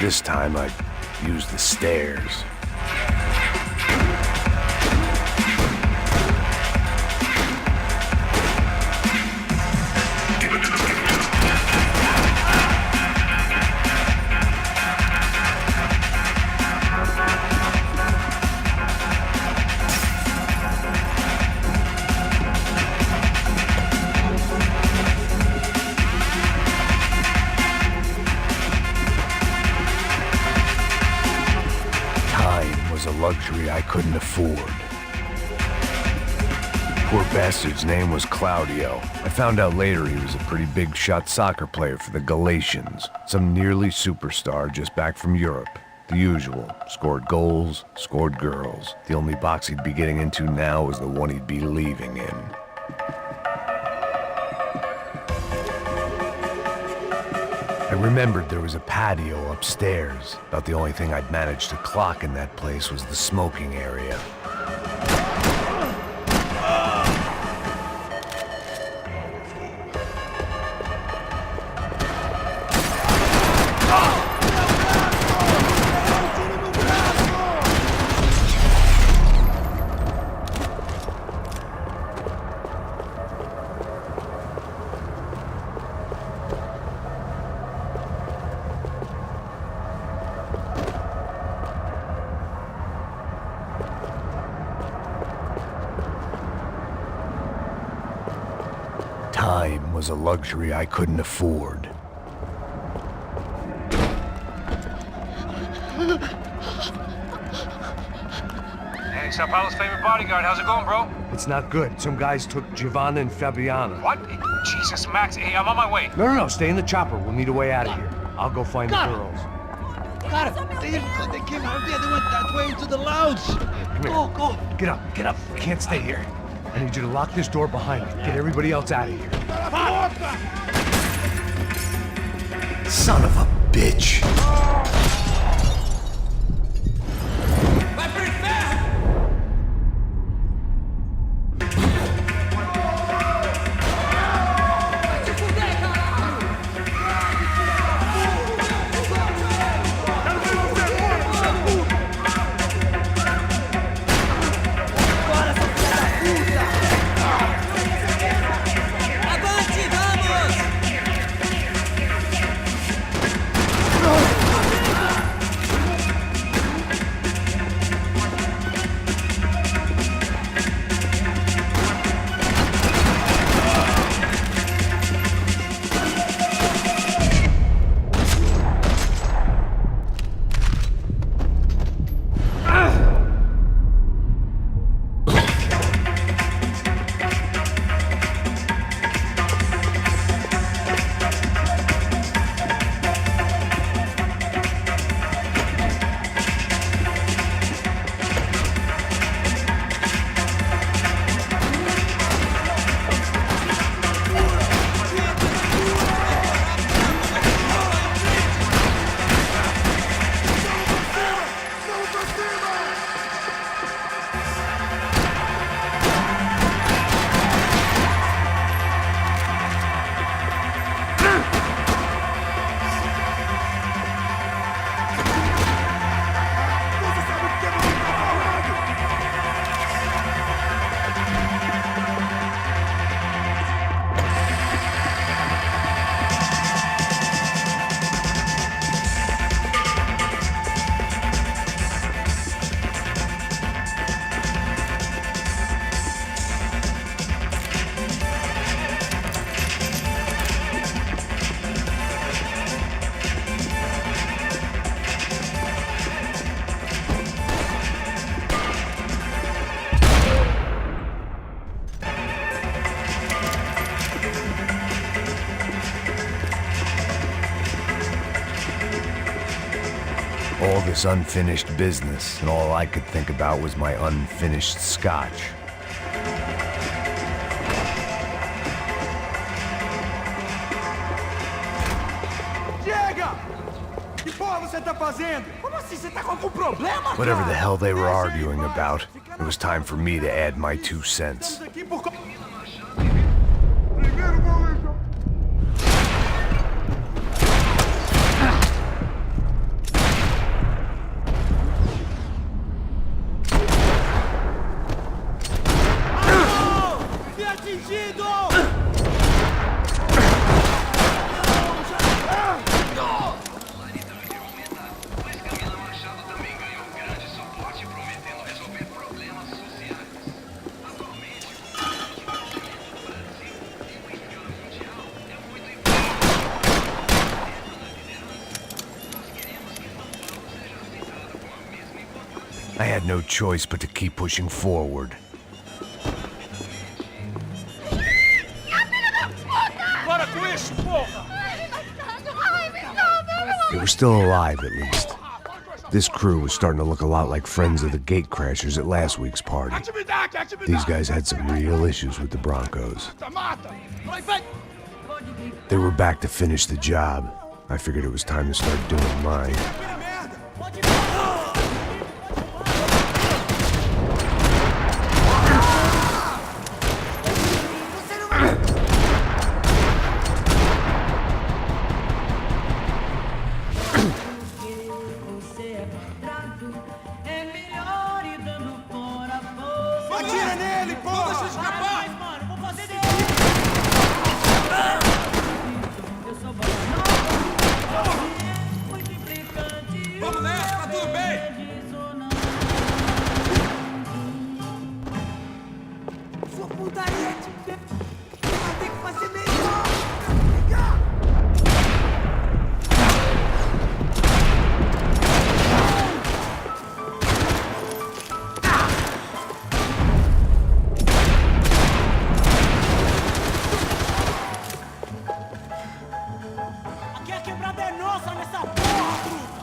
This time I'd use the stairs. A luxury I couldn't afford. Poor bastard's name was Claudio. I found out later he was a pretty big shot soccer player for the Galatians, some nearly superstar just back from Europe. The usual. Scored goals, scored girls. The only box he'd be getting into now was the one he'd be leaving in. I remembered there was a patio upstairs. About the only thing I'd managed to clock in that place was the smoking area. Time was a luxury I couldn't afford. Hey, Sao Paulo's favorite bodyguard. How's it going, bro? It's not good. Some guys took Giovanna and Fabiana. What? Jesus, Max. Hey, I'm on my way. No. Stay in the chopper. We'll need a way out of here. I'll go find the girls. They came out there. They went that way into the lounge. Go. Get up. We can't stay here. I need you to lock this door behind me. Get everybody else out of here. Son of a bitch! All this unfinished business, and all I could think about was my unfinished scotch. Whatever the hell they were arguing about, it was time for me to add my 2 cents. I had no choice but to keep pushing forward. Para com isso, porra! They were still alive, at least. This crew was starting to look a lot like friends of the gatecrashers at last week's party. These guys had some real issues with the Broncos. They were back to finish the job. I figured it was time to start doing mine. Atira nele, porra! Deixa eu escapar! Vou fazer dele! Vamos nessa, tá tudo bem! Sua putaria, vai ter que fazer melhor! Aqui a quebrada é nossa nessa porra, truta!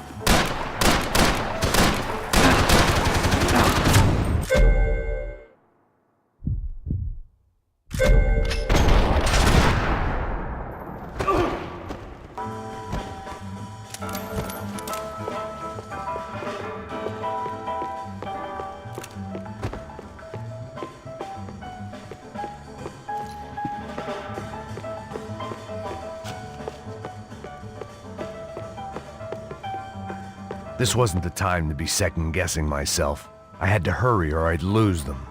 This wasn't the time to be second-guessing myself. I had to hurry or I'd lose them.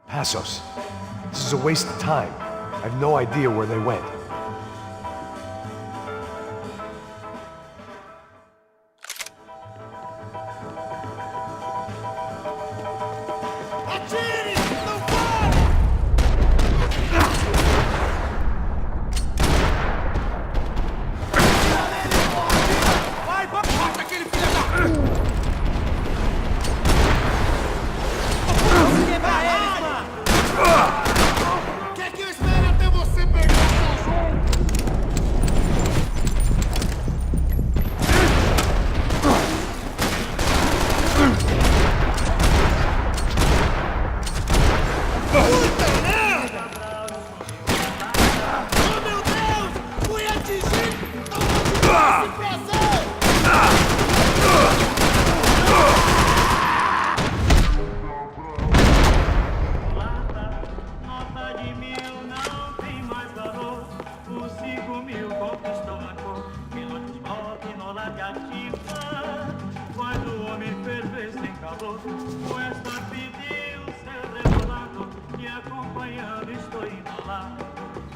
Passos. This is a waste of time. I have no idea where they went. Atire! Não para! Vai, bota aquele filho da... Quebrar eles, mano! Quer que eu espere até você pegar seu jogo? Puta merda! Oh, meu Deus! Fui atingido! Não vou te fazer! Nota de 1000 não tem mais valor. Os 5.000 conquistou a cor. Pilotos rock no lado ativa. Faz o homem ferver sem calor. O esta pediu ser rebolado. E acompanhando estou indo lá.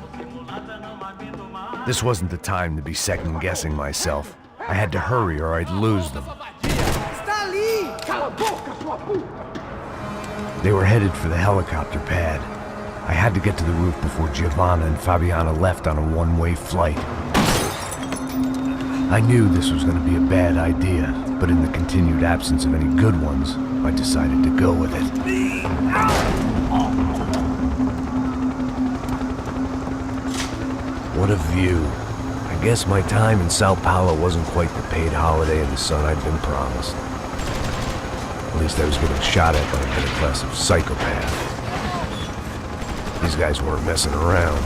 O simulada não aguento mais. This wasn't the time to be second-guessing myself. I had to hurry or I'd lose them. Está ali! Cala a boca, sua puta! They were headed for the helicopter pad. I had to get to the roof before Giovanna and Fabiana left on a one-way flight. I knew this was going to be a bad idea, but in the continued absence of any good ones, I decided to go with it. What a view. I I guess my time in Sao Paulo wasn't quite the paid holiday in the sun I'd been promised. At least I was getting shot at by a middle-class psychopath. These guys weren't messing around.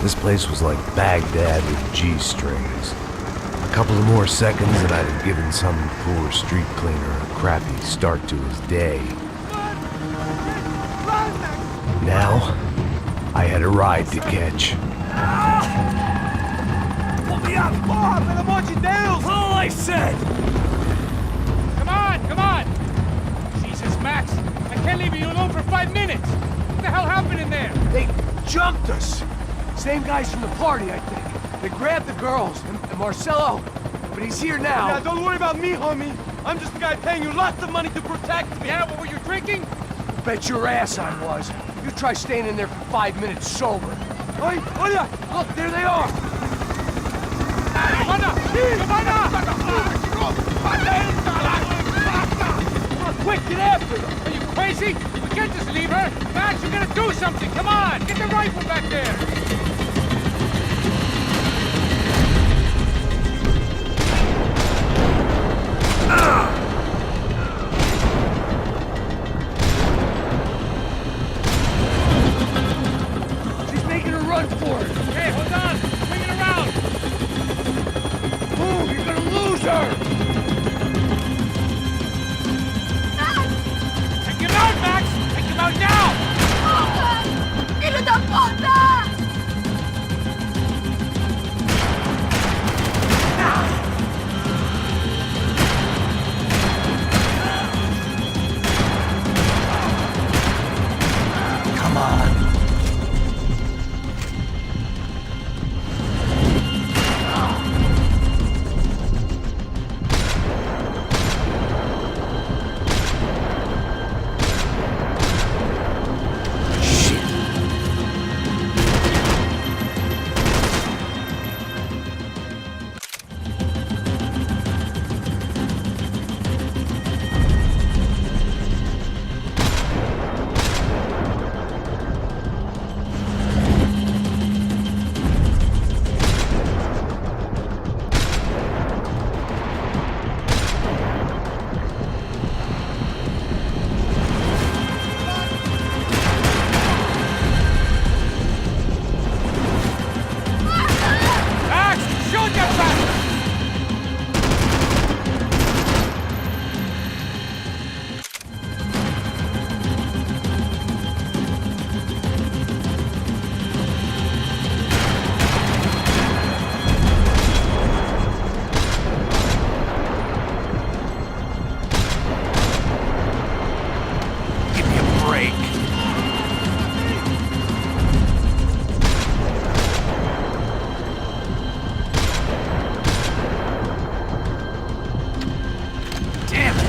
This place was like Baghdad with G-strings. A couple of more seconds and I'd have given some poor street cleaner a crappy start to his day. Now, I had a ride to catch. Pull me up! I'm gonna watch you down! All I said! Come on! Jesus, Max, I can't leave you alone for 5 minutes. What the hell happened in there? They jumped us! Same guys from the party, I think. They grabbed the girls, and Marcelo, but he's here now. Yeah, don't worry about me, homie. I'm just the guy paying you lots of money to protect me. Yeah, but were you drinking? Bet your ass I was. You try staying in there for 5 minutes sober. Oi, olha! Look, there they are! Come on! Come on, quick, get after them! Are you crazy? We can't just leave her. Max, you gotta do something. Come on, get the rifle back there. She's making a run for it! Hey, hold on. Swing it around. Move, you're gonna lose her! Take him out, Max. Take him out now. Filho da puta! Come on! Max, shoot that bastard. Give me a break. Damn it!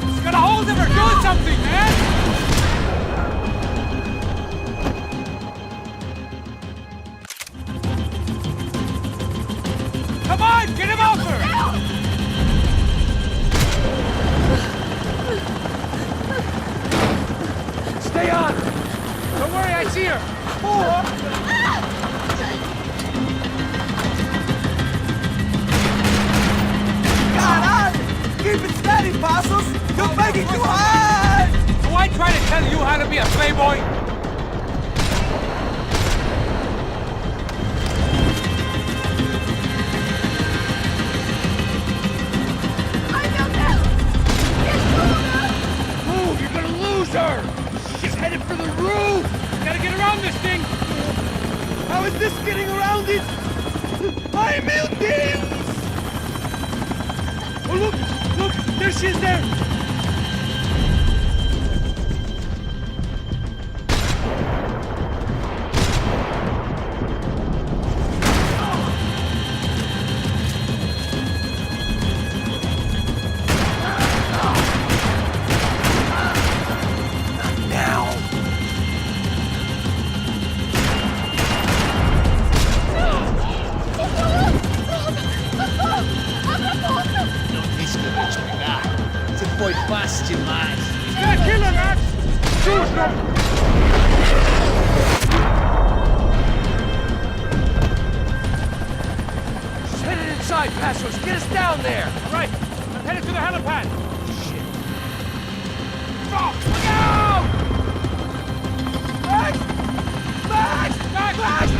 He's gonna hold him or do something, man. Come on, get him over. Stay on! Don't worry, I see her. Caralho! Keep it steady, Passos! You're making too hard! Do I try to tell you how to be a playboy? Ai, meu Deus! Ajuda! Move, you're gonna lose her! She's headed for the roof! Gotta get around this thing. How is this getting around it? Ai, meu Deus! Oh, look! There she is there! Now! Just headed inside, Passos. Get us down there. All right, I'm headed to the helipad. Shit. Fuck! Look out! Max! Max! Max! Max!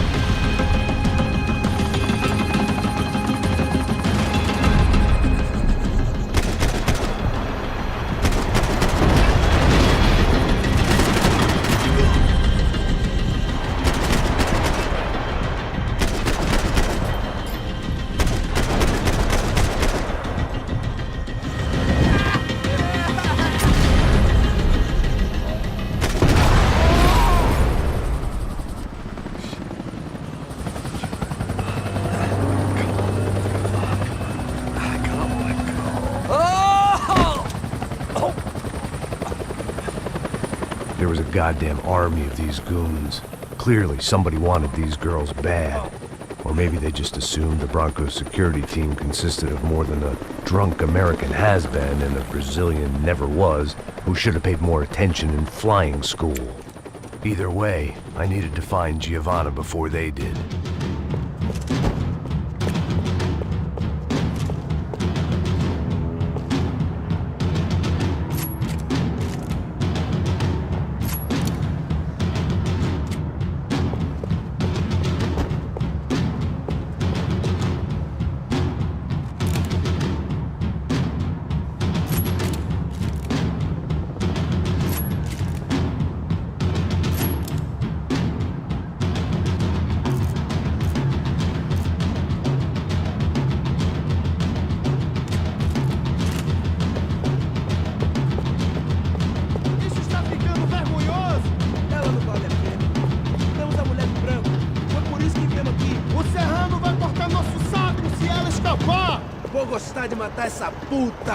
There was a goddamn army of these goons. Clearly, somebody wanted these girls bad. Or maybe they just assumed the Broncos security team consisted of more than a drunk American has-been and a Brazilian never-was who should have paid more attention in flying school. Either way, I needed to find Giovanna before they did. Isso está ficando vergonhoso! Ela não vale a pena. Temos a mulher de branco. Foi por isso que viemos aqui. O Serrano vai cortar nosso saco se ela escapar! Vou gostar de matar essa puta!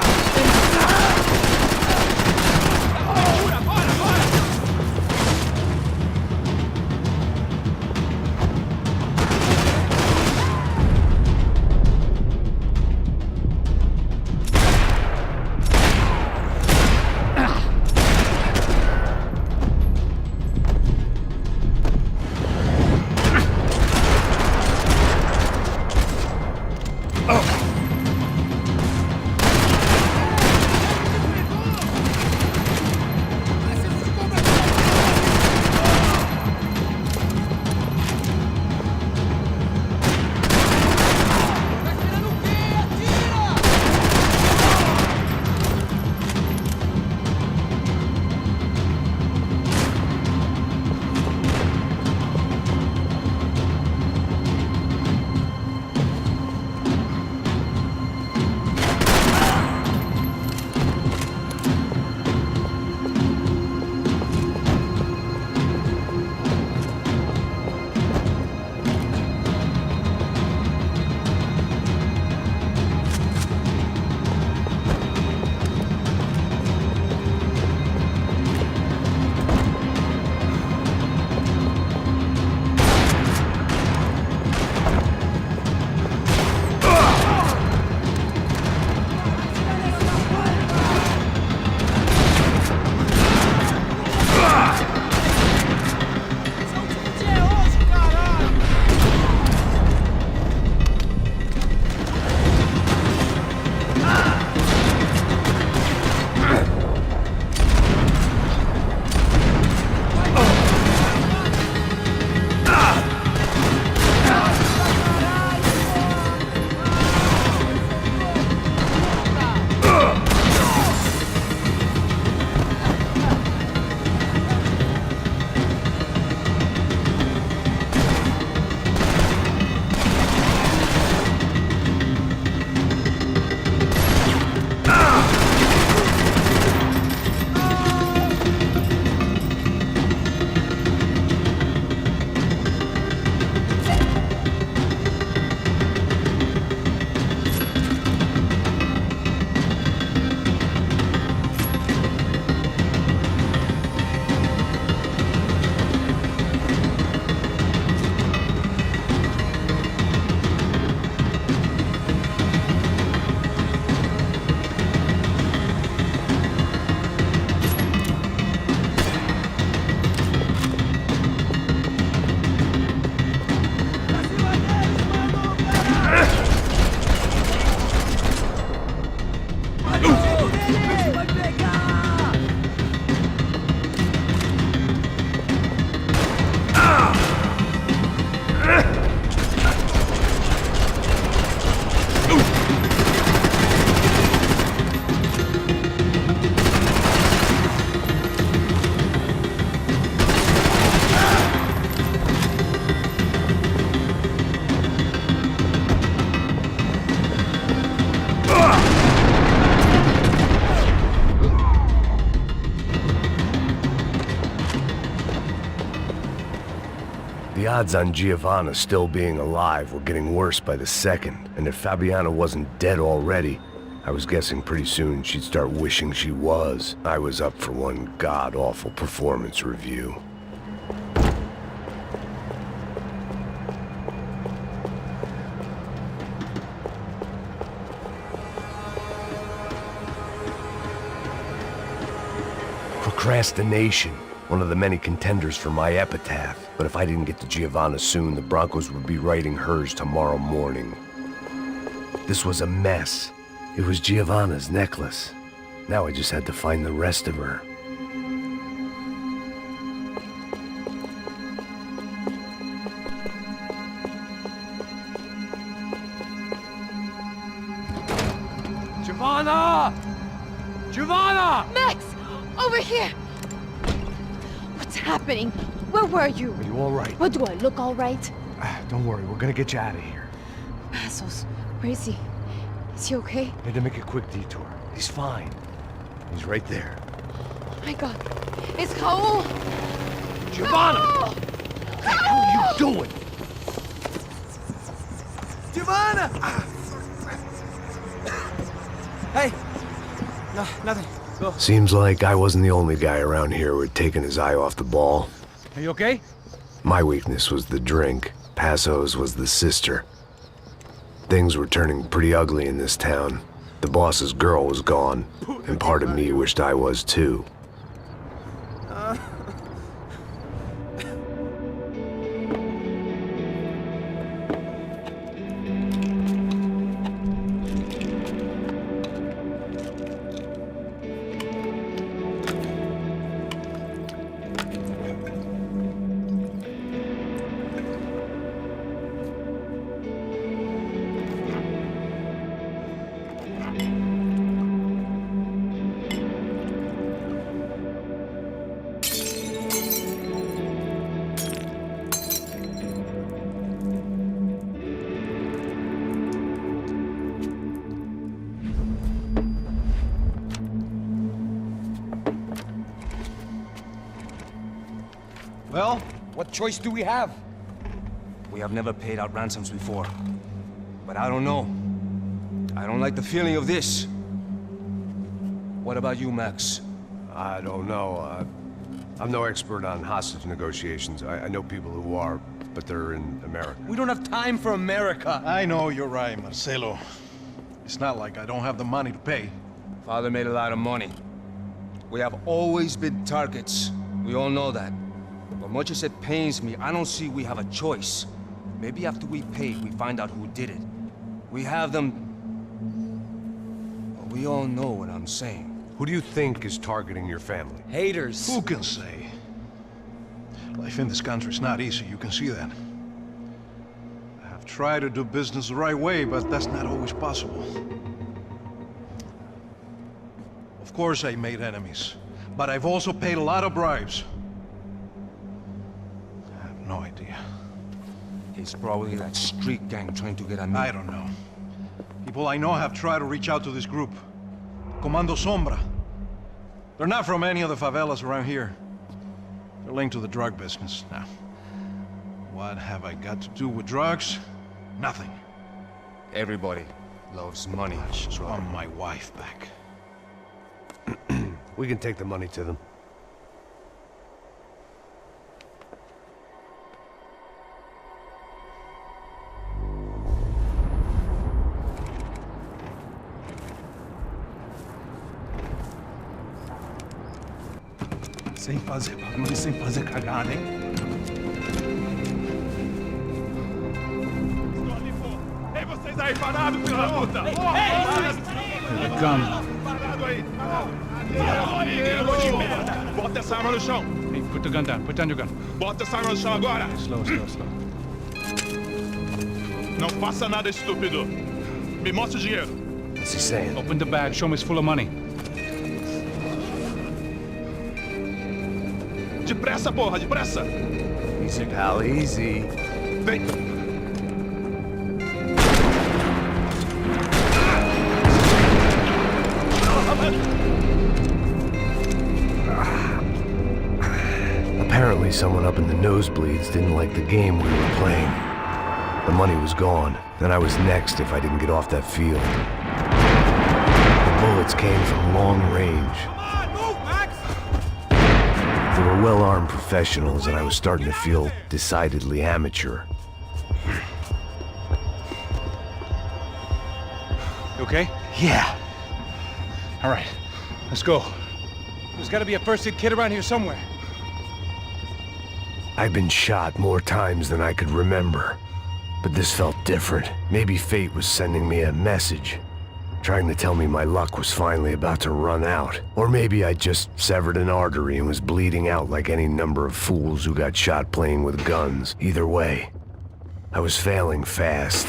The odds on Giovanna still being alive were getting worse by the second, and if Fabiana wasn't dead already, I was guessing pretty soon she'd start wishing she was. I was up for one god-awful performance review. Procrastination, one of the many contenders for my epitaph. But if I didn't get to Giovanna soon, the Broncos would be writing hers tomorrow morning. This was a mess. It was Giovanna's necklace. Now I just had to find the rest of her. Giovanna! Giovanna! Max! Over here! What's happening? Where were you? Are you all right? What, do I look all right? Don't worry, we're gonna get you out of here. Passos, where is he? Is he okay? Had to make a quick detour. He's fine. He's right there. Oh my god. It's Raul! Giovanna! Raul! What the hell are you doing? Giovanna! Hey! No, nothing. Go. Seems like I wasn't the only guy around here who had taken his eye off the ball. Are you okay? My weakness was the drink. Passo's was the sister. Things were turning pretty ugly in this town. The boss's girl was gone, and part of me wished I was too. Well, what choice do we have? We have never paid out ransoms before. But I don't know. I don't like the feeling of this. What about you, Max? I don't know. I'm no expert on hostage negotiations. I know people who are, but they're in America. We don't have time for America. I know you're right, Marcelo. It's not like I don't have the money to pay. Father made a lot of money. We have always been targets. We all know that. But much as it pains me, I don't see we have a choice. Maybe after we pay, we find out who did it. We have them... Well, we all know what I'm saying. Who do you think is targeting your family? Haters. Who can say? Life in this country is not easy, you can see that. I have tried to do business the right way, but that's not always possible. Of course I made enemies, but I've also paid a lot of bribes. I have no idea. It's probably that street gang trying to get at me. I don't know. People I know have tried to reach out to this group. Comando Sombra. They're not from any of the favelas around here. They're linked to the drug business. Now, what have I got to do with drugs? Nothing. Everybody loves money. I just want my wife back. We can take the money to them. Sem fazer barulho, sem fazer cagada, hein? Ei, vocês aí parados, filho da puta! Parado aí! Bota essa arma no chão! Hey, put the gun down. Put down your gun. Bota essa arma no chão agora! Slow. Não faça nada, estúpido! Me mostre o dinheiro! What's he saying? Open the bag. Show me it's full of money. Depressa, porra, depressa! Easy, pal, easy. Vem! A Apparently someone up in the nosebleeds didn't like the game we were playing. The money was gone, and I was next if I didn't get off that field. The bullets came from long range. Come on, move, Max! They were well-armed professionals, and I was starting to feel decidedly amateur. You okay? Yeah. All right, let's go. There's gotta be a first aid kit around here somewhere. I've been shot more times than I could remember. But this felt different. Maybe fate was sending me a message, trying to tell me my luck was finally about to run out. Or maybe I just severed an artery and was bleeding out like any number of fools who got shot playing with guns. Either way, I was failing fast.